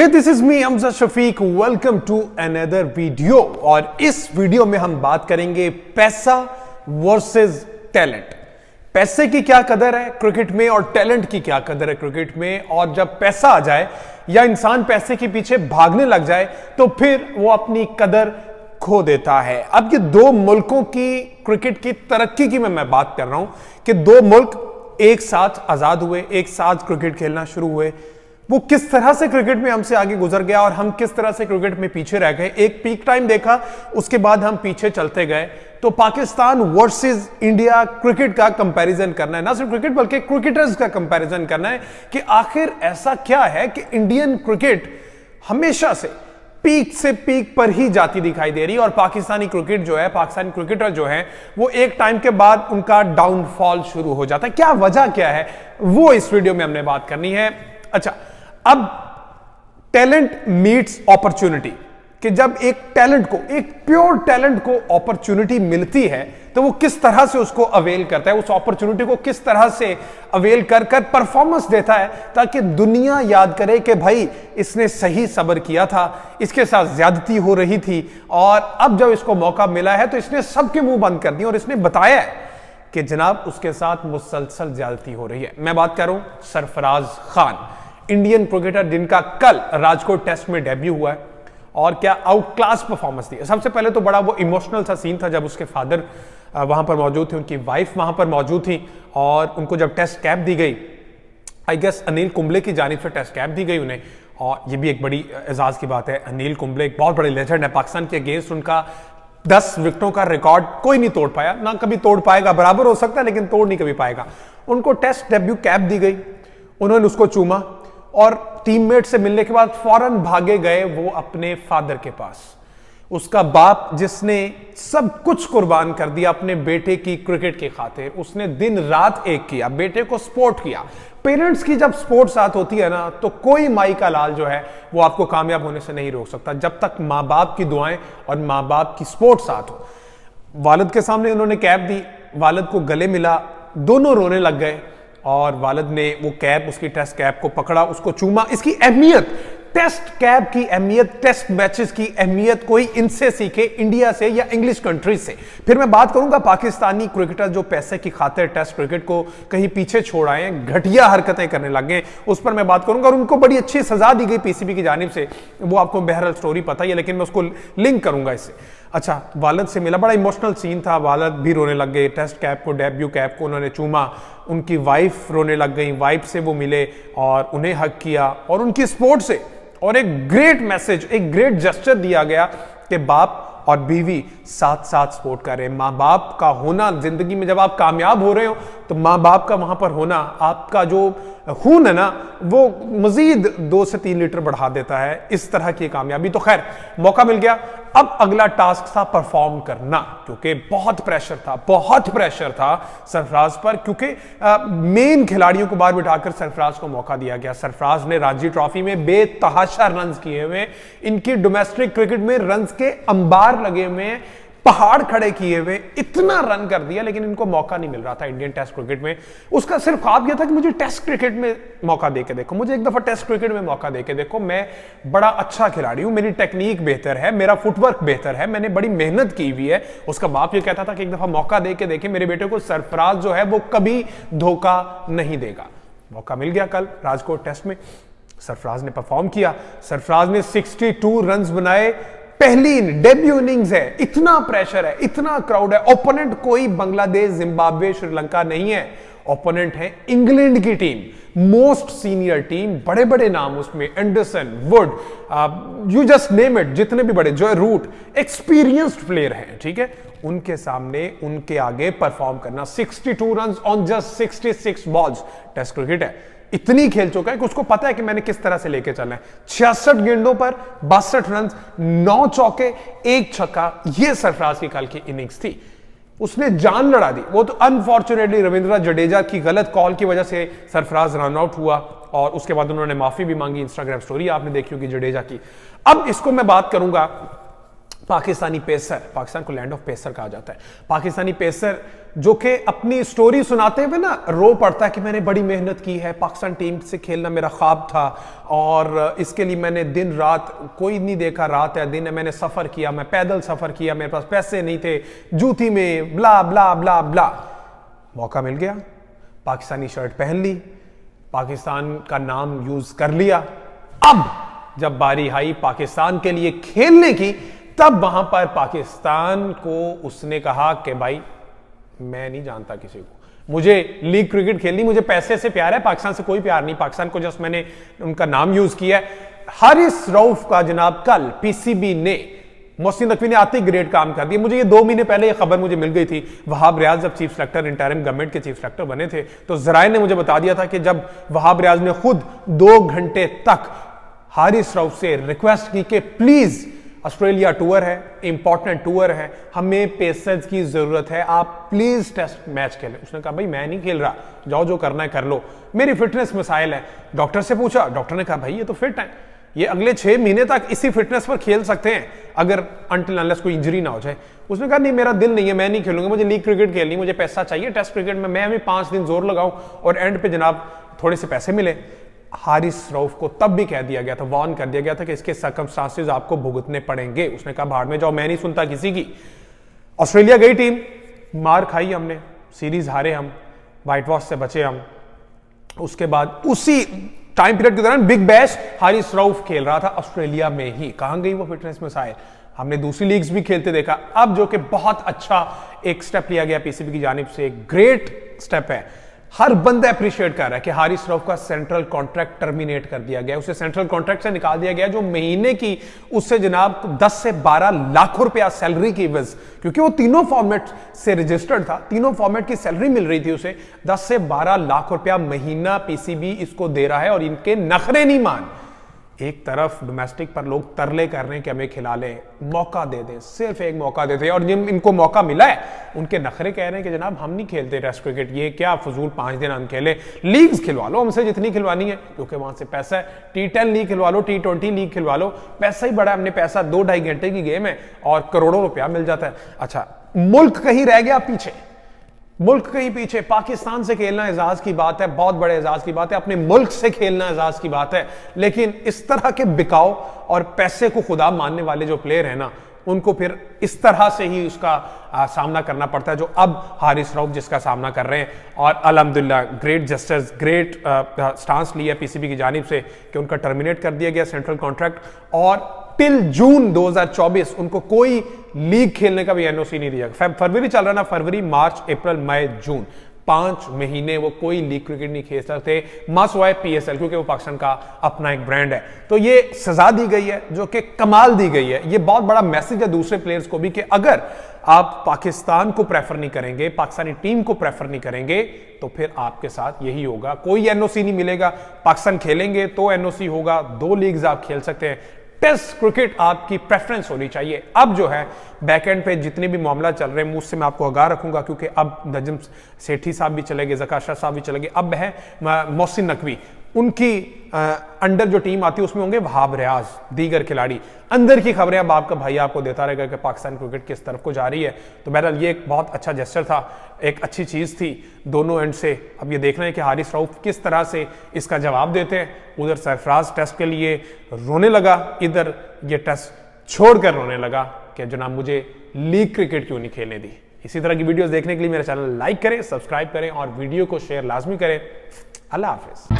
This is me Amjad Shafiq. Welcome to another video. और इस video में हम बात करेंगे पैसा वर्सेस टैलेंट। पैसे की क्या कदर है क्रिकेट में और टैलेंट की क्या कदर है क्रिकेट में। और जब पैसा आ जाए या इंसान पैसे के पीछे भागने लग जाए तो फिर वो अपनी कदर खो देता है। अब ये दो मुल्कों की क्रिकेट की तरक्की की मैं बात कर रहा हूं कि दो मुल्क एक साथ आजाद हुए, एक साथ क्रिकेट खेलना शुरू हुए। वो किस तरह से क्रिकेट में हमसे आगे गुजर गया और हम किस तरह से क्रिकेट में पीछे रह गए। एक पीक टाइम देखा, उसके बाद हम पीछे चलते गए। तो पाकिस्तान वर्सेस इंडिया क्रिकेट का कंपैरिजन करना है, ना सिर्फ क्रिकेट बल्कि क्रिकेटर्स का कंपैरिजन करना है कि आखिर ऐसा क्या है कि इंडियन क्रिकेट हमेशा से पीक से पीक पर ही जाती दिखाई दे रही है और पाकिस्तानी क्रिकेट जो है, पाकिस्तानी क्रिकेटर जो है वो एक टाइम के बाद उनका डाउनफॉल शुरू हो जाता है। क्या वजह क्या है वो इस वीडियो में हमने बात करनी है। अच्छा, अब टैलेंट मीट्स अपॉर्चुनिटी, कि जब एक टैलेंट को, एक प्योर टैलेंट को अपॉर्चुनिटी मिलती है तो वो किस तरह से उसको अवेल करता है, उस अपॉर्चुनिटी को किस तरह से अवेल कर कर परफॉर्मेंस देता है ताकि दुनिया याद करे कि भाई इसने सही सब्र किया था, इसके साथ ज्यादती हो रही थी और अब जब इसको मौका मिला है तो इसने सबके मुंह बंद कर दिए और इसने बताया है कि जनाब उसके साथ मुसलसल ज्यादती हो रही है। मैं बात कर रहा हूं सरफराज खान, इंडियन क्रिकेटर जिनका कल राजकोट टेस्ट में डेब्यू हुआ है और क्या आउट क्लास परफॉर्मेंस दी। सबसे पहले तो बड़ा वो इमोशनल सा सीन था जब उसके फादर वहां पर मौजूद थे, उनकी वाइफ वहां पर मौजूद थी और उनको जब टेस्ट कैप दी गई, आई गेस अनिल कुंबले की जानिब से टेस्ट कैप दी गई उन्हें। और ये भी एक बड़ी एजाज की बात है, अनिल कुंबले एक बहुत बड़े लेजेंड है। पाकिस्तान के अगेंस्ट उनका 10 विकेटों का रिकॉर्ड कोई नहीं तोड़ पाया, ना कभी तोड़ पाएगा, बराबर हो सकता है लेकिन तोड़ नहीं कभी पाएगा। उनको टेस्ट डेब्यू कैप दी गई, उन्होंने उसको चूमा और टीममेट से मिलने के बाद फौरन भागे गए वो अपने फादर के पास। उसका बाप जिसने सब कुछ कुर्बान कर दिया अपने बेटे की क्रिकेट की खातिर, उसने दिन रात एक किया, बेटे को सपोर्ट किया। पेरेंट्स की जब सपोर्ट साथ होती है ना तो कोई माई का लाल जो है वो आपको कामयाब होने से नहीं रोक सकता, जब तक माँ बाप की दुआएं और माँ बाप की सपोर्ट साथ हो। वालिद के सामने उन्होंने कैप दी, वालिद को गले मिला, दोनों रोने लग गए और वालिद ने वो कैप, उसकी टेस्ट कैप को पकड़ा, उसको चूमा। इसकी अहमियत, टेस्ट कैप की अहमियत, टेस्ट मैचेस की अहमियत कोई इनसे सीखे, इंडिया से या इंग्लिश कंट्रीज से। फिर मैं बात करूंगा पाकिस्तानी क्रिकेटर जो पैसे की खातिर टेस्ट क्रिकेट को कहीं पीछे छोड़ आए हैं, घटिया हरकतें करने लग गए, उस पर मैं बात करूंगा। और उनको बड़ी अच्छी सजा दी गई पीसीबी की जानिब से, वो आपको बहरहाल स्टोरी पता ही है लेकिन मैं उसको लिंक करूंगा इससे। अच्छा, वालिद से मिला, बड़ा इमोशनल सीन था, वालिद भी रोने लग गए, टेस्ट कैप को, डेब्यू कैप को उन्होंने चूमा। उनकी वाइफ रोने लग गई, वाइफ से वो मिले और उन्हें हक किया और उनकी सपोर्ट से और एक ग्रेट मैसेज, एक ग्रेट जेस्चर दिया गया कि बाप और बीवी साथ साथ सपोर्ट कर रहे हैं। माँ बाप का होना जिंदगी में, जब आप कामयाब हो रहे हो तो माँ बाप का वहां पर होना आपका जो खून है ना वो मजीद 2 से 3 लीटर बढ़ा देता है, इस तरह की कामयाबी। तो खैर मौका मिल गया, अब अगला टास्क था परफॉर्म करना, क्योंकि बहुत प्रेशर था, बहुत प्रेशर था सरफराज पर, क्योंकि मेन खिलाड़ियों को बाहर बिठाकर सरफराज को मौका दिया गया। सरफराज ने रणजी ट्रॉफी में बेतहाशा रन किए हुए, इनकी डोमेस्टिक क्रिकेट में रन के अंबार लगे हुए, पहाड़ खड़े किए हुए, इतना रन कर दिया, लेकिन इनको मौका नहीं मिल रहा था इंडियन टेस्ट क्रिकेट में। उसका सिर्फ ख्वाब यह था कि मुझे टेस्ट क्रिकेट में मौका देके देखो, मुझे एक दफा टेस्ट क्रिकेट में मौका देके देखो, मैं बड़ा अच्छा खिलाड़ी हूं, मेरी टेक्निक बेहतर है, मेरा फुटवर्क बेहतर है, मैंने बड़ी मेहनत की हुई है। उसका बाप ये कहता था कि एक दफा मौका देके देखे, मेरे बेटे को सरफराज जो है वो कभी धोखा नहीं देगा। मौका मिल गया कल राजकोट टेस्ट में, सरफराज ने परफॉर्म किया। सरफराज ने 62 रन बनाए, पहली डेब्यू इनिंग्स है, इतना प्रेशर है, इतना क्राउड है। ओपोनेंट कोई बांग्लादेश, जिम्बाब्वे, श्रीलंका नहीं है, ओपोनेंट है इंग्लैंड की टीम, मोस्ट सीनियर टीम, बड़े बड़े नाम उसमें, Anderson, would, you just name it, जितने भी बड़े, जो रूट, एक्सपीरियंस्ड प्लेयर हैं, ठीक है, उनके सामने, उनके आगे परफॉर्म करना। 62 run on just 66 balls. Test cricket है, इतनी खेल चुका है कि उसको पता है कि मैंने किस तरह से लेके चलना है। 66 गेंदों पर 62 रन, 9 चौके, 1 छक्का, ये सरफराज की कल की इनिंग्स थी। उसने जान लड़ा दी। वो तो अनफॉर्चुनेटली रविंद्र जडेजा की गलत कॉल की वजह से सरफराज रन आउट हुआ और उसके बाद उन्होंने माफी भी मांगी, इंस्टाग्राम स्टोरी आपने देखी होगी जडेजा की। अब इसको मैं बात करूंगा पाकिस्तानी पेसर, पाकिस्तान को लैंड ऑफ पेसर कहा जाता है, पाकिस्तानी पेसर जो कि अपनी स्टोरी सुनाते हुए ना रो पड़ता है कि मैंने बड़ी मेहनत की है, पाकिस्तान टीम से खेलना मेरा ख्वाब था और इसके लिए मैंने दिन रात, कोई नहीं देखा रात या दिन है, मैंने सफर किया, मैं पैदल सफर किया, मेरे पास पैसे नहीं थे, जूती में ब्ला ब्ला ब्ला ब्ला। मौका मिल गया, पाकिस्तानी शर्ट पहन ली, पाकिस्तान का नाम यूज कर लिया। अब जब बारी आई पाकिस्तान के लिए खेलने की, तब वहां पर पाकिस्तान को उसने कहा कि भाई मैं नहीं जानता किसी को, मुझे लीग क्रिकेट खेलनी, मुझे पैसे से प्यार है, पाकिस्तान से कोई प्यार नहीं, पाकिस्तान को जस्ट मैंने उनका नाम यूज किया है। हारिस रऊफ का जनाब कल पीसीबी ने, मोहसिन नकवी ने आते ही ग्रेट काम कर दिया। मुझे ये 2 महीने पहले ये खबर मुझे मिल गई थी, वहाब रियाज जब चीफ सेलेक्टर इंटरिम गवर्नमेंट के चीफ सेलेक्टर बने थे, तो जराए ने मुझे बता दिया था कि जब वहाब रियाज ने खुद 2 घंटे तक हारिस रऊफ से रिक्वेस्ट की कि प्लीज ऑस्ट्रेलिया टूर है, इंपॉर्टेंट टूर है, हमें पेसर्स की जरूरत है, आप प्लीज टेस्ट मैच खेलें। उसने कहा भाई मैं नहीं खेल रहा, जाओ जो करना है कर लो, मेरी फिटनेस मसाइल है। डॉक्टर से पूछा, डॉक्टर ने कहा भाई ये तो फिट है, ये अगले 6 महीने तक इसी फिटनेस पर खेल सकते हैं अगर अनटिल अनलेस कोई इंजरी ना हो जाए। उसने कहा नहीं मेरा दिल नहीं है, मैं नहीं खेलूंगा, मुझे लीग क्रिकेट खेलनी, मुझे पैसा चाहिए टेस्ट क्रिकेट में, मैं भी 5 दिन जोर लगाऊं और एंड पे जनाब थोड़े से पैसे मिले। हारिस रऊफ को तब भी कह दिया गया था, वार्न कर दिया गया था कि इसके सर्कमस्टांसेस आपको भुगतने पड़ेंगे। उसने कहा भाड़ में जाओ, मैं नहीं सुनता किसी की। ऑस्ट्रेलिया गई टीम, मार खाई हमने, सीरीज हारे हम, व्हाइट वॉश से बचे हम। उसके बाद उसी टाइम पीरियड के दौरान बिग बैश हारिस रऊफ खेल रहा था ऑस्ट्रेलिया में ही। कहां गई वो फिटनेस मसाइल, हमने दूसरी लीग्स भी खेलते देखा। अब जो कि बहुत अच्छा एक स्टेप लिया गया पीसीबी की जानिब से, ग्रेट स्टेप है, हर बंदा अप्रिशिएट कर रहा है कि हारिस रऊफ का सेंट्रल कॉन्ट्रैक्ट टर्मिनेट कर दिया गया, उसे सेंट्रल कॉन्ट्रैक्ट से निकाल दिया गया, जो महीने की उससे जनाब 10 से 12 लाख रुपया सैलरी की वजह, क्योंकि वो तीनों फॉर्मेट से रजिस्टर्ड था, तीनों फॉर्मेट की सैलरी मिल रही थी उसे, 10 से 12 लाख रुपया महीना पीसीबी इसको दे रहा है। और इनके नखरे नहीं मान, एक तरफ डोमेस्टिक पर लोग तरले कर रहे हैं कि हमें खिला ले, मौका दे दें, सिर्फ एक मौका देते हैं, और जिन इनको मौका मिला है उनके नखरे कह रहे हैं कि जनाब हम नहीं खेलते टेस्ट क्रिकेट, ये क्या फजूल 5 दिन हम खेले, लीग्स खिलवा लो हमसे जितनी खिलवानी है, क्योंकि वहां से पैसा है, T10 लीग खिलवा लो, T20 लीग खिलवा लो, पैसा ही बड़ा, हमने पैसा 2-2.5 घंटे की गेम है और करोड़ों रुपया मिल जाता है। अच्छा, मुल्क कहीं रह गया पीछे, मुल्क कहीं पीछे, पाकिस्तान से खेलना एजाज की बात है, बहुत बड़े एजाज की बात है, अपने मुल्क से खेलना एजाज की बात है, लेकिन इस तरह के बिकाऊ और पैसे को खुदा मानने वाले जो प्लेयर है ना, उनको फिर इस तरह से ही उसका सामना करना पड़ता है, जो अब हारिस रऊफ जिसका सामना कर रहे हैं। और अल्हम्दुलिल्लाह ग्रेट जस्टिस, ग्रेट स्टांस लिया पीसीबी की जानिब से कि उनका टर्मिनेट कर दिया गया सेंट्रल कॉन्ट्रैक्ट, और टिल जून 2024 उनको कोई लीग खेलने का भी एनओसी नहीं दिया। फरवरी चल रहा ना, फरवरी, मार्च, अप्रैल, मई, जून, 5 महीने वो कोई लीग क्रिकेट नहीं खेल सकते, मस्ट वाई पीएसएल, क्योंकि वो पाकिस्तान का अपना एक ब्रांड है। तो ये सजा दी गई है, जो कि कमाल दी गई है। ये बहुत बड़ा मैसेज है दूसरे प्लेयर्स को भी कि अगर आप पाकिस्तान को प्रेफर नहीं करेंगे, पाकिस्तानी टीम को प्रेफर नहीं करेंगे, तो फिर आपके साथ यही होगा, कोई एनओसी नहीं मिलेगा। पाकिस्तान खेलेंगे तो एनओसी होगा, 2 लीग्स आप खेल सकते हैं, टेस्ट क्रिकेट आपकी प्रेफरेंस होनी चाहिए। अब जो है बैकएंड पे जितने भी मामला चल रहे हैं, मुझसे मैं आपको आगाह रखूंगा, क्योंकि अब नजम सेठी साहब भी चले गए, ज़का साहब भी चले गए, अब है मोहसिन नकवी, उनकी अंडर जो टीम आती है उसमें होंगे वहाब रियाज, दीगर खिलाड़ी। अंदर की खबरें अब आपका भाई आपको देता रहेगा कि पाकिस्तान क्रिकेट किस तरफ को जा रही है। तो बहरहाल ये एक बहुत अच्छा जेस्चर था, एक अच्छी चीज़ थी दोनों एंड से। अब ये देखना है कि हारिस रऊफ किस तरह से इसका जवाब देते हैं। उधर सरफराज टेस्ट के लिए रोने लगा, इधर ये टेस्ट छोड़कर रोने लगा कि जनाब मुझे लीग क्रिकेट क्यों नहीं खेलने दी। इसी तरह की वीडियोस देखने के लिए मेरा चैनल लाइक करें, सब्सक्राइब करें और वीडियो को शेयर लाजमी करें। अल्लाह हाफिज।